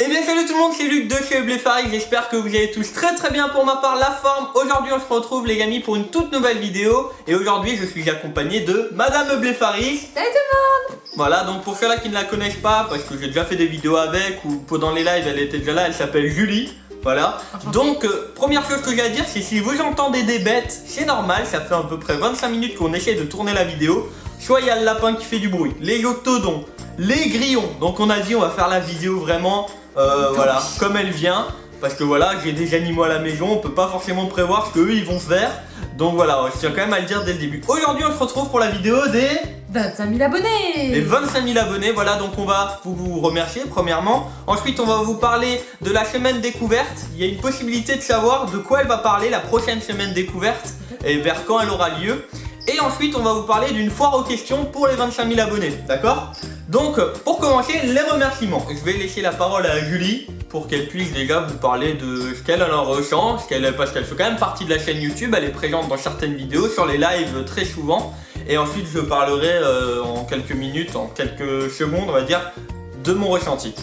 Eh bien salut tout le monde, c'est Luc de chez Blefari, j'espère que vous allez tous très bien. Pour ma part, la forme. Aujourd'hui on se retrouve les amis pour une toute nouvelle vidéo. Et aujourd'hui je suis accompagné de Madame Blefari. Salut tout le monde. Voilà, donc pour ceux-là qui ne la connaissent pas, parce que j'ai déjà fait des vidéos avec, ou pendant les lives elle était déjà là, elle s'appelle Julie. Voilà, donc première chose que j'ai à dire, c'est si vous entendez des bêtes, c'est normal, ça fait à peu près 25 minutes qu'on essaie de tourner la vidéo. Soit il y a le lapin qui fait du bruit, les octodons, les grillons. Donc on a dit on va faire la vidéo vraiment voilà, comme elle vient. Parce que voilà, j'ai des animaux à la maison, on peut pas forcément prévoir ce qu'eux ils vont faire. Donc voilà, je tiens quand même à le dire dès le début. Aujourd'hui on se retrouve pour la vidéo des 25 000 abonnés. les 25 000 abonnés, voilà, donc on va vous remercier premièrement. Ensuite on va vous parler de la semaine découverte. Il y a une possibilité de savoir de quoi elle va parler la prochaine semaine découverte et vers quand elle aura lieu. Et ensuite on va vous parler d'une foire aux questions pour les 25 000 abonnés, d'accord? Donc pour commencer, les remerciements. Je vais laisser la parole à Julie pour qu'elle puisse déjà vous parler de ce qu'elle en ressent, parce qu'elle fait quand même partie de la chaîne YouTube, elle est présente dans certaines vidéos, sur les lives très souvent. Et ensuite je parlerai en quelques minutes, en quelques secondes on va dire, de mon ressenti.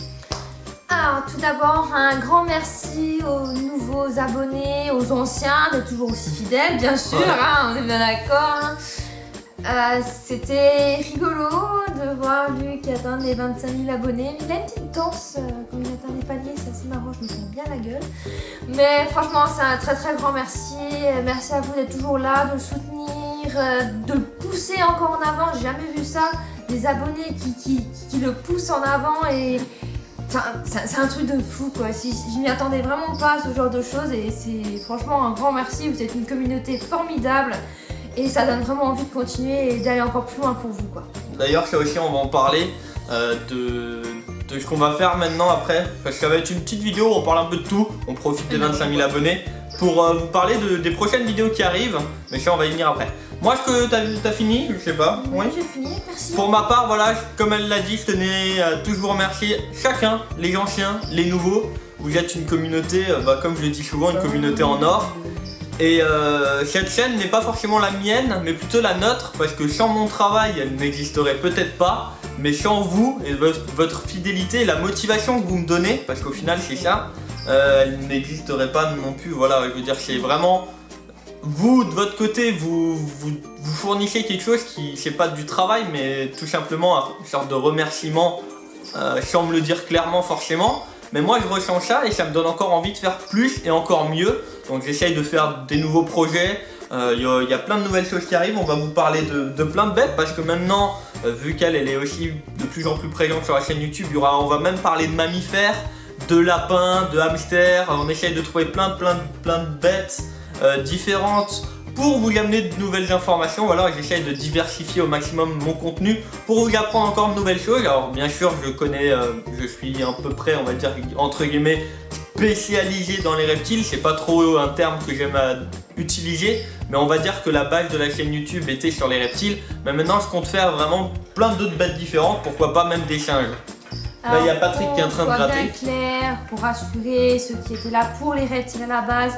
Alors tout d'abord un grand merci aux nouveaux abonnés, aux anciens, d'être toujours aussi fidèles bien sûr, Ouais. hein, on est bien d'accord. Hein. C'était rigolo de voir Luc atteindre les 25 000 abonnés. Il a une petite danse quand il atteint les paliers, c'est assez marrant, je me sens bien la gueule. Mais franchement c'est un très grand merci. Merci à vous d'être toujours là, de le soutenir, de le pousser encore en avant. J'ai jamais vu ça, des abonnés qui le poussent en avant et... Enfin, c'est un truc de fou quoi, je m'y attendais vraiment pas à ce genre de choses et c'est franchement un grand merci, vous êtes une communauté formidable et ça donne vraiment envie de continuer et d'aller encore plus loin pour vous quoi. D'ailleurs ça aussi on va en parler de ce qu'on va faire maintenant après, parce que ça va être une petite vidéo où on parle un peu de tout, on profite des 25 000 abonnés pour vous parler des prochaines vidéos qui arrivent, mais ça on va y venir après. Moi est-ce que t'as fini? Je sais pas. Oui, j'ai fini, merci. Pour ma part, voilà, comme elle l'a dit, je tenais à tous vous remercier chacun, les anciens, les nouveaux. Vous êtes une communauté, comme je le dis souvent, une communauté en or. Et cette chaîne n'est pas forcément la mienne, mais plutôt la nôtre, parce que sans mon travail, elle n'existerait peut-être pas. Mais sans vous et votre fidélité et la motivation que vous me donnez, parce qu'au final c'est ça, elle n'existerait pas non plus. Voilà, je veux dire, c'est vraiment... Vous, de votre côté, vous fournissez quelque chose qui, c'est pas du travail, mais tout simplement une sorte de remerciement, sans me le dire clairement forcément. Mais moi, je ressens ça et ça me donne encore envie de faire plus et encore mieux. Donc j'essaye de faire des nouveaux projets. Il y a plein de nouvelles choses qui arrivent. On va vous parler de plein de bêtes parce que maintenant, vu qu'elle est aussi de plus en plus présente sur la chaîne YouTube, on va même parler de mammifères, de lapins, de hamsters. On essaye de trouver plein de bêtes différentes pour vous amener de nouvelles informations. Voilà, j'essaye de diversifier au maximum mon contenu pour vous apprendre encore de nouvelles choses. Alors bien sûr je suis à peu près, on va dire entre guillemets, spécialisé dans les reptiles. C'est pas trop un terme que j'aime utiliser, mais on va dire que la base de la chaîne YouTube était sur les reptiles. Mais maintenant je compte faire vraiment plein d'autres bêtes différentes, pourquoi pas même des singes. Là il y a Patrick qui est en train de gratter. Bien clair, pour rassurer ceux qui étaient là pour les reptiles à la base,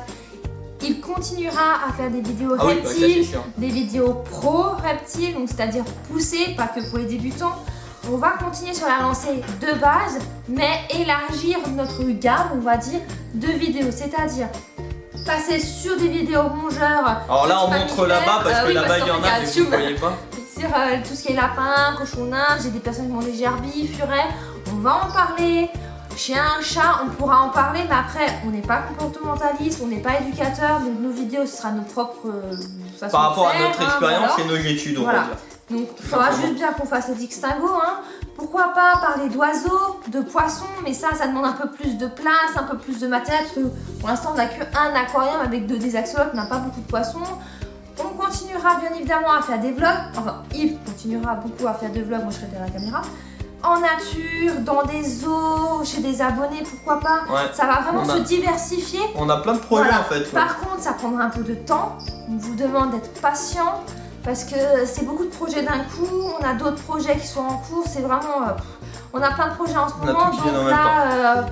il continuera à faire des vidéos reptiles, des vidéos pro reptiles, donc c'est-à-dire poussées, pas que pour les débutants. On va continuer sur la lancée de base, mais élargir notre gamme, on va dire, de vidéos, c'est-à-dire passer sur des vidéos rongeurs. Alors là on montre là-bas parce que oui, là-bas il y en a, mais vous ne voyez pas. Sur tout ce qui est lapin, cochon nain, j'ai des personnes qui ont des gerbilles, furets, on va en parler. Chien, chat, on pourra en parler, mais après, on n'est pas comportementaliste, on n'est pas éducateur, donc nos vidéos, ce sera nos propres façons par rapport de faire, à notre expérience et nos études, on va dire. Donc, il faudra juste bien qu'on fasse le distinguo. Hein. Pourquoi pas parler d'oiseaux, de poissons, mais ça demande un peu plus de place, un peu plus de matériel, parce que pour l'instant, on n'a qu'un aquarium avec des axolotes, on n'a pas beaucoup de poissons. On continuera bien évidemment à faire des vlogs, enfin, il continuera beaucoup à faire des vlogs, moi je serai derrière la caméra. En nature, dans des zoos, chez des abonnés, pourquoi pas. Ouais. Ça va vraiment se diversifier. On a plein de projets en fait. Ouais. Par contre, ça prendra un peu de temps. On vous demande d'être patient parce que c'est beaucoup de projets d'un coup. On a d'autres projets qui sont en cours. C'est vraiment... on a plein de projets en ce moment. Donc là,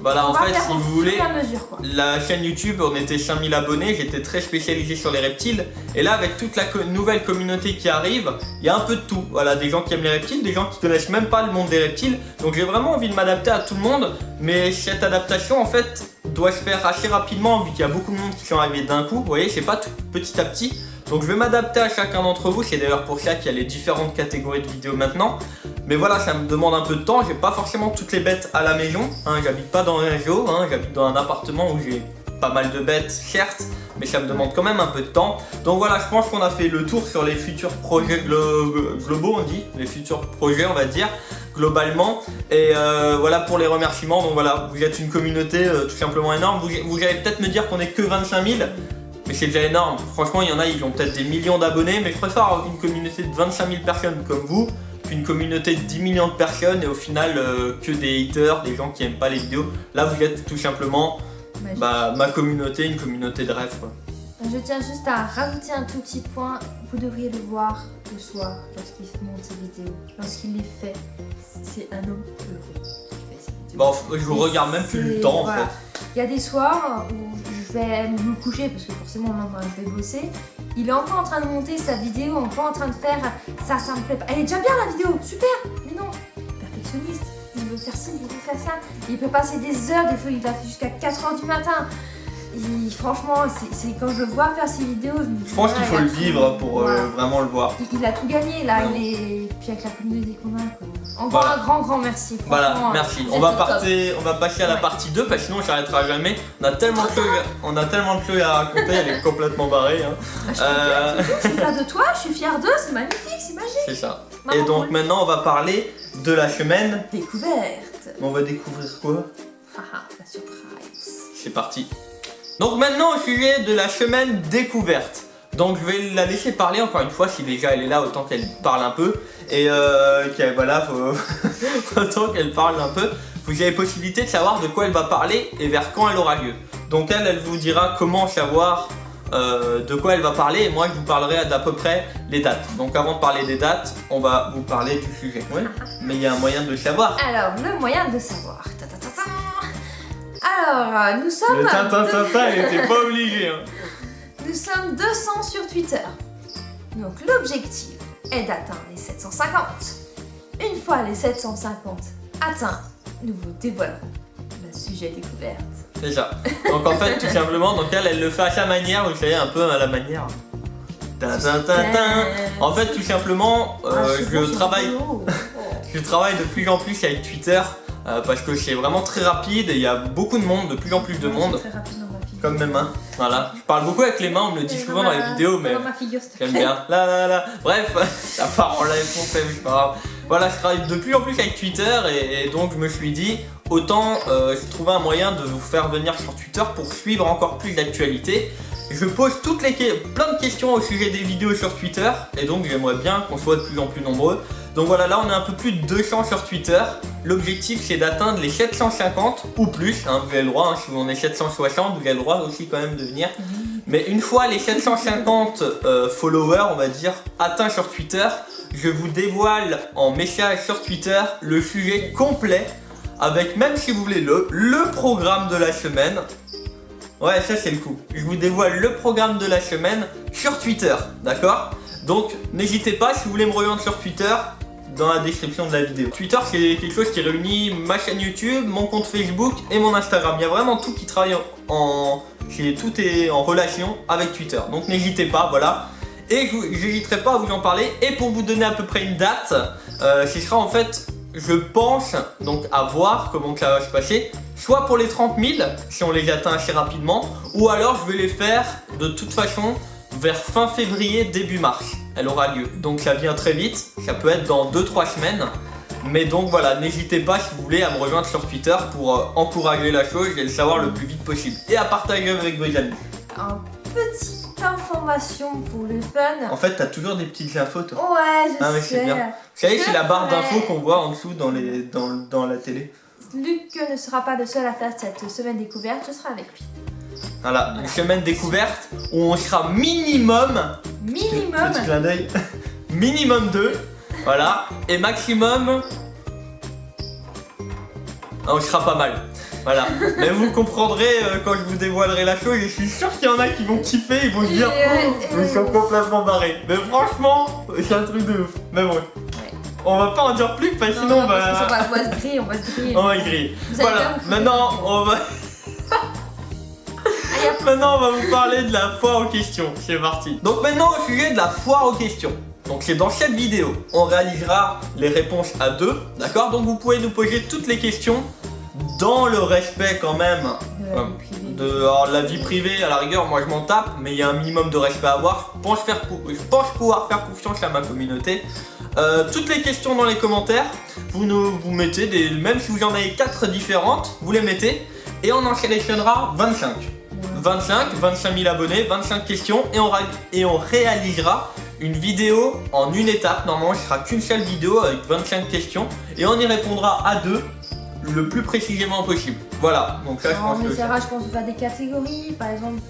Voilà, On en va fait, faire si au vous fur voulez, et à mesure, quoi. la chaîne YouTube, on était 5000 abonnés, j'étais très spécialisé sur les reptiles. Et là, avec toute la nouvelle communauté qui arrive, il y a un peu de tout. Voilà, des gens qui aiment les reptiles, des gens qui connaissent même pas le monde des reptiles. Donc j'ai vraiment envie de m'adapter à tout le monde. Mais cette adaptation, en fait, doit se faire assez rapidement, vu qu'il y a beaucoup de monde qui sont arrivés d'un coup. Vous voyez, c'est pas tout petit à petit. Donc je vais m'adapter à chacun d'entre vous. C'est d'ailleurs pour ça qu'il y a les différentes catégories de vidéos maintenant. Mais voilà, ça me demande un peu de temps. J'ai pas forcément toutes les bêtes à la maison. Hein, j'habite pas dans un zoo. Hein, j'habite dans un appartement où j'ai pas mal de bêtes, certes. Mais ça me demande quand même un peu de temps. Donc voilà, je pense qu'on a fait le tour sur les futurs projets globaux, on dit. Les futurs projets, on va dire, globalement. Et voilà pour les remerciements. Donc voilà, vous êtes une communauté tout simplement énorme. Vous allez peut-être me dire qu'on est que 25 000. Mais c'est déjà énorme. Franchement, il y en a, ils ont peut-être des millions d'abonnés. Mais je préfère avoir une communauté de 25 000 personnes comme vous qu'une communauté de 10 millions de personnes et au final que des haters, des gens qui aiment pas les vidéos. Là, vous êtes tout simplement ma communauté, une communauté de rêve, quoi. Je tiens juste à rajouter un tout petit point. Vous devriez le voir le soir lorsqu'il monte ses vidéos. Lorsqu'il les fait, c'est un homme heureux. Bon, je vous regarde même plus le temps, voilà. en fait. Il y a des soirs où je vais me coucher parce que forcément maintenant je vais bosser. Il est encore en train de monter sa vidéo, encore en train de faire ça me plaît pas. Elle est déjà bien la vidéo, super. Mais non, perfectionniste. Il veut faire ci, il veut faire ça. Il peut passer des heures, des fois il a fait jusqu'à 4h du matin. Et franchement, c'est quand je le vois faire ses vidéos, je pense qu'il faut le vivre pour vraiment le voir. Il a tout gagné là, puis avec la communauté qu'on a, quoi. Encore un grand merci. Voilà, merci. On va passer à la partie 2 parce que sinon on s'arrêtera jamais. On a tellement de choses à raconter, elle est complètement barrée. Hein. Je suis fière de toi, je suis fière d'eux, c'est magnifique, c'est magique. C'est ça. Et donc maintenant on va parler de la semaine découverte. On va découvrir quoi? La surprise. C'est parti. Donc maintenant au sujet de la semaine découverte. Donc je vais la laisser parler encore une fois, si déjà elle est là, autant qu'elle parle un peu. Et voilà, autant qu'elle parle un peu. Vous avez possibilité de savoir de quoi elle va parler et vers quand elle aura lieu. Donc elle vous dira comment savoir de quoi elle va parler. Et moi je vous parlerai d'à peu près les dates. Donc avant de parler des dates, on va vous parler du sujet. Ouais. Mais il y a un moyen de le savoir. Alors, le moyen de savoir. Alors, nous sommes... Le elle était pas obligée. Hein. Nous sommes 200 sur Twitter. Donc l'objectif est d'atteindre les 750. Une fois les 750 atteints, nous vous dévoilerons le sujet découverte. C'est ça. Donc en fait, tout simplement, donc elle le fait à sa manière, vous savez, un peu à la manière. En fait, tout simplement, je travaille de plus en plus avec Twitter parce que c'est vraiment très rapide et il y a beaucoup de monde, de plus en plus de monde. Très rapide dans ma figure. Comme mes mains, voilà. Je parle beaucoup avec les mains, on me le dit souvent dans les vidéos, mais j'aime bien. Là. Bref, ça part en live, c'est pas grave. Voilà, je travaille de plus en plus avec Twitter et donc je me suis dit, autant j'ai trouvé un moyen de vous faire venir sur Twitter pour suivre encore plus d'actualités. Je pose plein de questions au sujet des vidéos sur Twitter et donc j'aimerais bien qu'on soit de plus en plus nombreux. Donc voilà, là on est un peu plus de 200 sur Twitter. L'objectif c'est d'atteindre les 750 ou plus, hein, vous avez le droit, hein, si vous en êtes 760, vous avez le droit aussi quand même de venir. Mais une fois les 750 followers, on va dire, atteints sur Twitter, je vous dévoile en message sur Twitter le sujet complet avec, même si vous voulez, le programme de la semaine. Ouais, ça c'est le coup. Je vous dévoile le programme de la semaine sur Twitter, d'accord? Donc n'hésitez pas, si vous voulez me rejoindre sur Twitter, dans la description de la vidéo. Twitter c'est quelque chose qui réunit ma chaîne YouTube, mon compte Facebook et mon Instagram. Il y a vraiment tout qui travaille tout est en relation avec Twitter. Donc n'hésitez pas, voilà. Et j'hésiterai pas à vous en parler. Et pour vous donner à peu près une date, ce sera en fait, je pense, donc à voir comment ça va se passer. Soit pour les 30 000, si on les atteint assez rapidement, ou alors je vais les faire de toute façon vers fin février, début mars. Elle aura lieu. Donc ça vient très vite, ça peut être dans 2-3 semaines. Mais donc voilà, n'hésitez pas si vous voulez à me rejoindre sur Twitter pour encourager la chose et le savoir le plus vite possible. Et à partager avec vos amis. Une petite information pour le fun. En fait, t'as toujours des petites infos toi. Ouais, je sais. Mais c'est bien. Vous savez, c'est la barre d'infos qu'on voit en dessous dans la télé. Luc ne sera pas le seul à faire cette semaine découverte, je serai avec lui. Voilà, une semaine découverte où on sera minimum. Petit clin d'œil. Minimum 2. Voilà. Et maximum. On sera pas mal. Voilà. Mais vous comprendrez quand je vous dévoilerai la chose. Et je suis sûr qu'il y en a qui vont kiffer. Ils vont se dire, ils sont complètement barrés. Mais franchement, c'est un truc de ouf. Mais bon. On va pas en dire plus parce que sinon on va se griller, on va se griller. On va griller. Vous allez Voilà, bien vous maintenant on va. Maintenant on va vous parler de la foire aux questions. C'est parti. Donc maintenant au sujet de la foire aux questions. Donc c'est dans cette vidéo. On réalisera les réponses à deux. D'accord. Donc vous pouvez nous poser toutes les questions dans le respect quand même. Alors, la vie privée, à la rigueur, moi je m'en tape, mais il y a un minimum de respect à avoir. Je pense pouvoir faire confiance à ma communauté. Toutes les questions dans les commentaires, vous mettez même si vous en avez 4 différentes, vous les mettez et on en sélectionnera 25. 25 000 abonnés, 25 questions et on réalisera une vidéo en une étape. Normalement, ce sera qu'une seule vidéo avec 25 questions et on y répondra à deux le plus précisément possible. Voilà, donc ça je pense on essaiera, je pense, de faire des catégories, par exemple,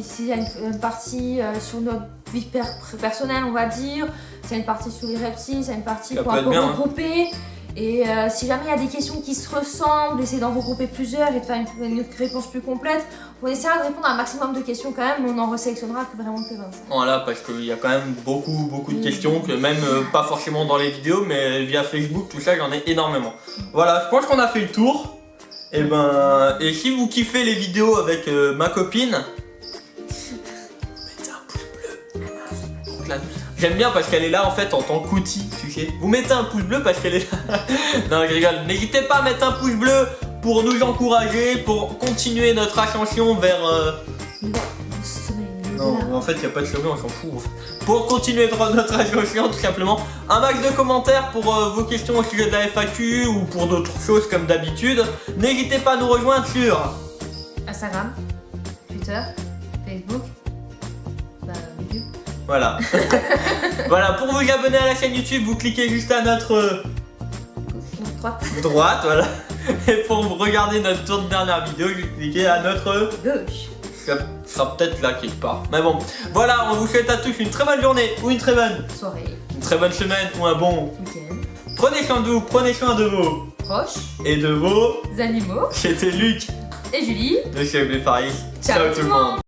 s'il y a une partie sur notre vie personnelle, on va dire, s'il y a une partie sur les reptiles, s'il y a une partie pour regrouper. Et si jamais il y a des questions qui se ressemblent, essayer d'en regrouper plusieurs et de faire une réponse plus complète, on essaiera de répondre à un maximum de questions quand même, mais on en resélectionnera vraiment que 25. Voilà, parce qu'il y a quand même beaucoup de questions, que même pas forcément dans les vidéos, mais via Facebook, tout ça, j'en ai énormément. Voilà, je pense qu'on a fait le tour. Et si vous kiffez les vidéos avec ma copine, mettez un pouce bleu. J'aime bien parce qu'elle est là en fait en tant qu'outil, tu sais. Vous mettez un pouce bleu parce qu'elle est là. Non, je rigole. N'hésitez pas à mettre un pouce bleu pour nous encourager, pour continuer notre ascension vers... Non, en fait, il n'y a pas de sommet, on s'en fout. Pour continuer notre ascension, tout simplement. Un max de commentaires pour vos questions au sujet de la FAQ ou pour d'autres choses comme d'habitude. N'hésitez pas à nous rejoindre sur Instagram, Twitter, Facebook, YouTube. Voilà. Voilà, pour vous abonner à la chaîne YouTube, vous cliquez juste à notre droite, voilà. Et pour regarder notre toute dernière vidéo, vous cliquez à notre gauche. Ça sera peut-être là quelque part. Mais bon, voilà, on vous souhaite à tous une très bonne journée ou une très bonne soirée, une très bonne semaine ou un bon week-end. Prenez soin de vous, prenez soin de vos proches et de vos animaux. C'était Luc et Julie de chez Paris. Ciao tout le monde.